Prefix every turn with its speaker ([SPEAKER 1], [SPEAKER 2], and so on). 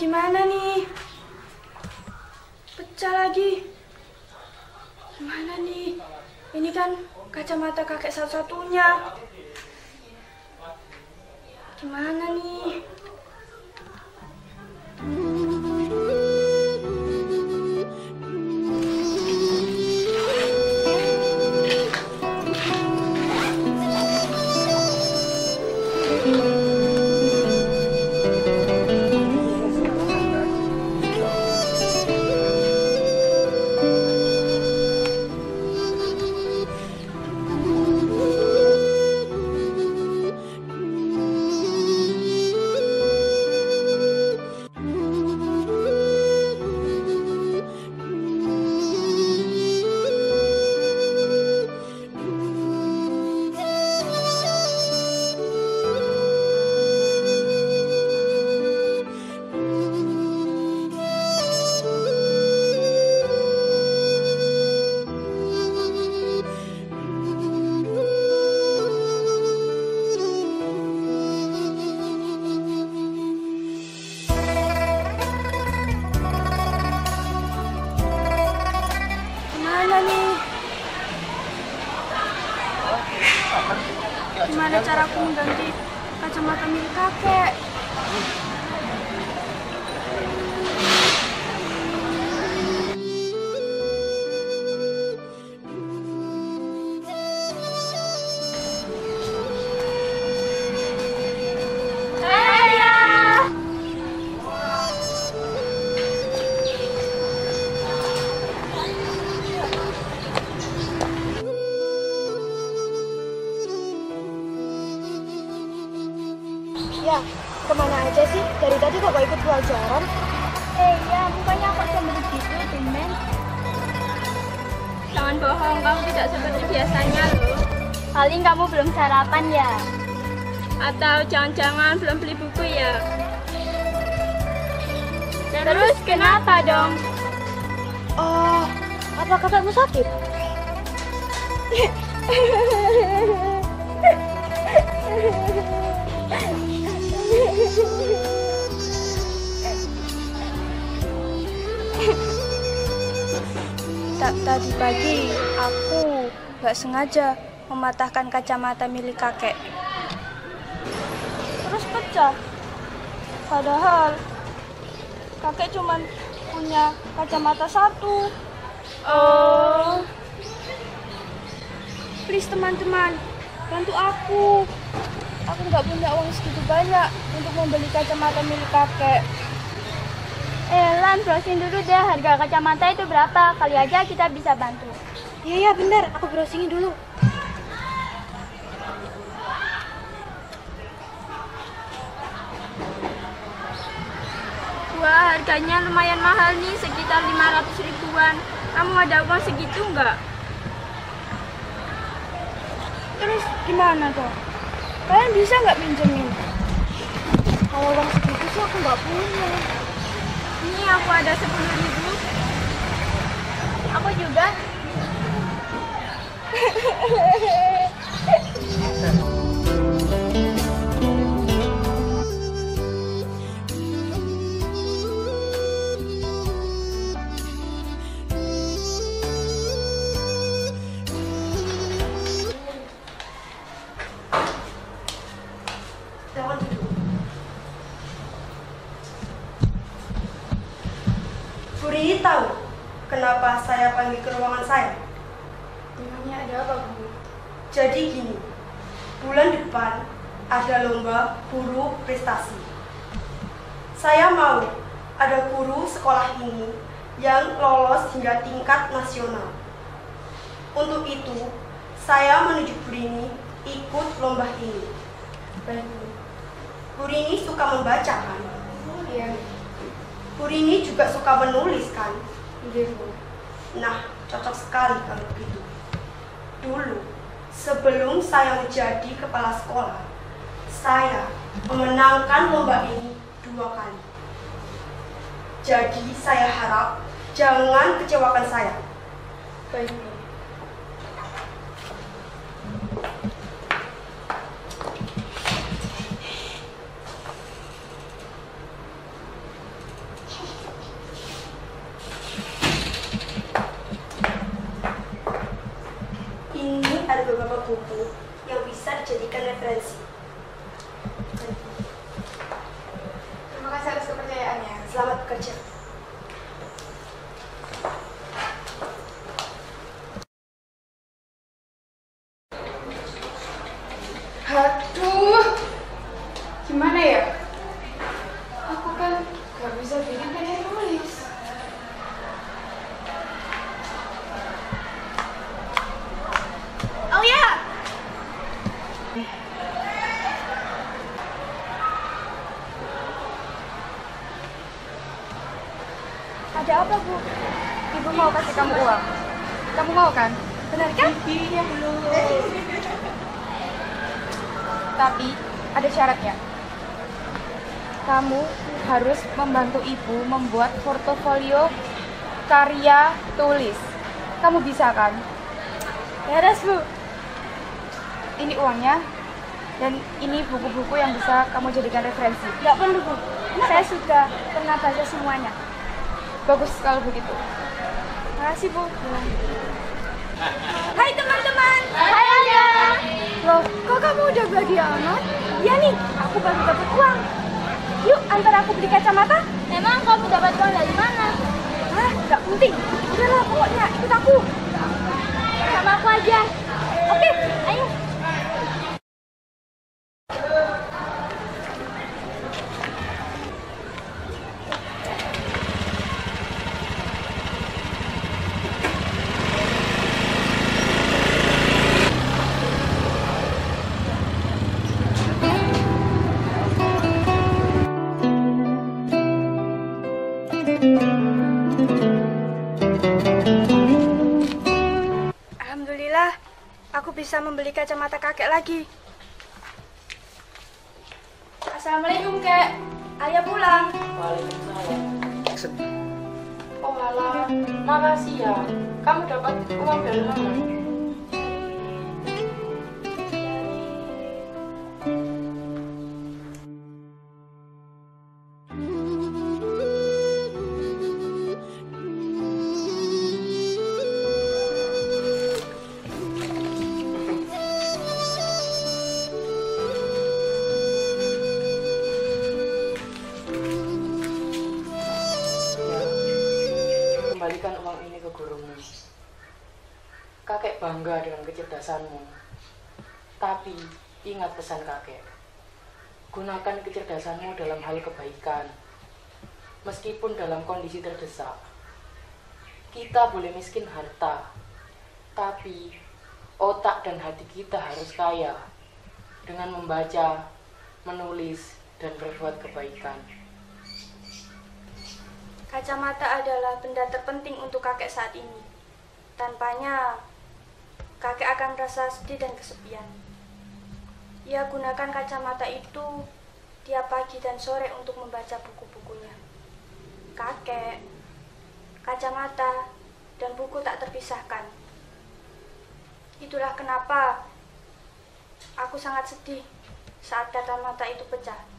[SPEAKER 1] Gimana nih? Pecah lagi. Gimana nih? Ini kan kacamata kakek satu-satunya. Gimana nih? Gimana caraku mengganti kacamata milik kakek?
[SPEAKER 2] Ya, kemana aja sih? Dari tadi kok gak ikut pelajaran?
[SPEAKER 1] Ya, bukannya kok sama begitu, Timen? Jangan bohong, kamu tidak seperti biasanya loh.
[SPEAKER 2] Paling kamu belum sarapan ya?
[SPEAKER 1] Atau jangan-jangan belum beli buku ya?
[SPEAKER 2] Terus kenapa dong? Oh, apa kakakmu sakit?
[SPEAKER 1] Tadi pagi aku gak sengaja mematahkan kacamata milik kakek. Terus pecah. Padahal kakek cuma punya kacamata satu. Oh. Please teman-teman, bantu aku. Aku nggak punya uang segitu banyak untuk membeli kacamata milik kakek.
[SPEAKER 2] Lan, browsing dulu deh harga kacamata itu berapa. Kali aja kita bisa bantu. Iya, bener. Aku browsingin dulu.
[SPEAKER 1] Wah, harganya lumayan mahal nih, sekitar 500 ribuan. Kamu ada uang segitu nggak? Terus gimana toh? Kalian bisa nggak pinjemin?
[SPEAKER 2] Kalau uang segitu sih aku nggak punya.
[SPEAKER 1] Ini aku ada 10 ribu.
[SPEAKER 2] Aku juga.
[SPEAKER 3] Puri tahu kenapa saya panggil ke ruangan saya?
[SPEAKER 1] Memangnya ada apa, Bu?
[SPEAKER 3] Jadi gini, bulan depan ada lomba guru prestasi. Saya mau ada guru sekolah ini yang lolos hingga tingkat nasional. Untuk itu, saya menuju Bu Rini ikut lomba ini.
[SPEAKER 1] Baik, Bu.
[SPEAKER 3] Bu Rini suka membaca kan?
[SPEAKER 1] Iya.
[SPEAKER 3] Bu Rini juga suka menulis kan?
[SPEAKER 1] Iya, Bu.
[SPEAKER 3] Nah, cocok sekali kalau begitu. Dulu, sebelum saya menjadi kepala sekolah, saya memenangkan lomba ini 2 kali. Jadi, saya harap jangan kecewakan saya.
[SPEAKER 1] Baik, Bu.
[SPEAKER 3] Ini ada beberapa buku yang bisa dijadikan referensi.
[SPEAKER 1] Terima kasih atas kepercayaannya.
[SPEAKER 3] Selamat bekerja.
[SPEAKER 1] Aduh, gimana ya? Aku kan gak bisa bikin pengen nulis.
[SPEAKER 2] Oh ya, ada apa, Bu?
[SPEAKER 1] Ibu mau kasih kamu uang. Kamu mau kan?
[SPEAKER 2] Benar kan?
[SPEAKER 1] Tapi ada syaratnya. Kamu harus membantu ibu membuat portofolio karya tulis. Kamu bisa kan?
[SPEAKER 2] Beres, Bu.
[SPEAKER 1] Ini uangnya dan ini buku-buku yang bisa kamu jadikan referensi.
[SPEAKER 2] Nggak perlu, Bu. Saya sudah pernah baca semuanya.
[SPEAKER 1] Bagus kalau begitu.
[SPEAKER 2] Makasih, Bu. Hai teman-teman. Hai Anda.
[SPEAKER 1] Loh, kok kamu udah bagi amat?
[SPEAKER 2] Iya nih, aku baru dapat uang. Yuk, antar aku beli kacamata. Emang kamu dapat uang dari mana?
[SPEAKER 1] Ah, nggak penting. Udahlah, pokoknya ikut aku.
[SPEAKER 2] Sama aku aja. Oke, ayo.
[SPEAKER 1] Alhamdulillah, aku bisa membeli kacamata kakek lagi. Assalamualaikum, Kek. Alia pulang.
[SPEAKER 4] Waalaikumsalam.
[SPEAKER 5] Oh alah, makasih ya. Kamu dapat uang dari mana?
[SPEAKER 4] Kembalikan uang ini ke gurumu. Kakek bangga dengan kecerdasanmu. Tapi ingat pesan kakek. Gunakan kecerdasanmu dalam hal kebaikan. Meskipun dalam kondisi terdesak. Kita boleh miskin harta, tapi otak dan hati kita harus kaya dengan membaca, menulis, dan berbuat kebaikan.
[SPEAKER 1] Kacamata adalah benda terpenting untuk kakek saat ini. Tanpanya, kakek akan merasa sedih dan kesepian. Ia gunakan kacamata itu tiap pagi dan sore untuk membaca buku-bukunya. Kakek, kacamata, dan buku tak terpisahkan. Itulah kenapa aku sangat sedih saat kacamata itu pecah.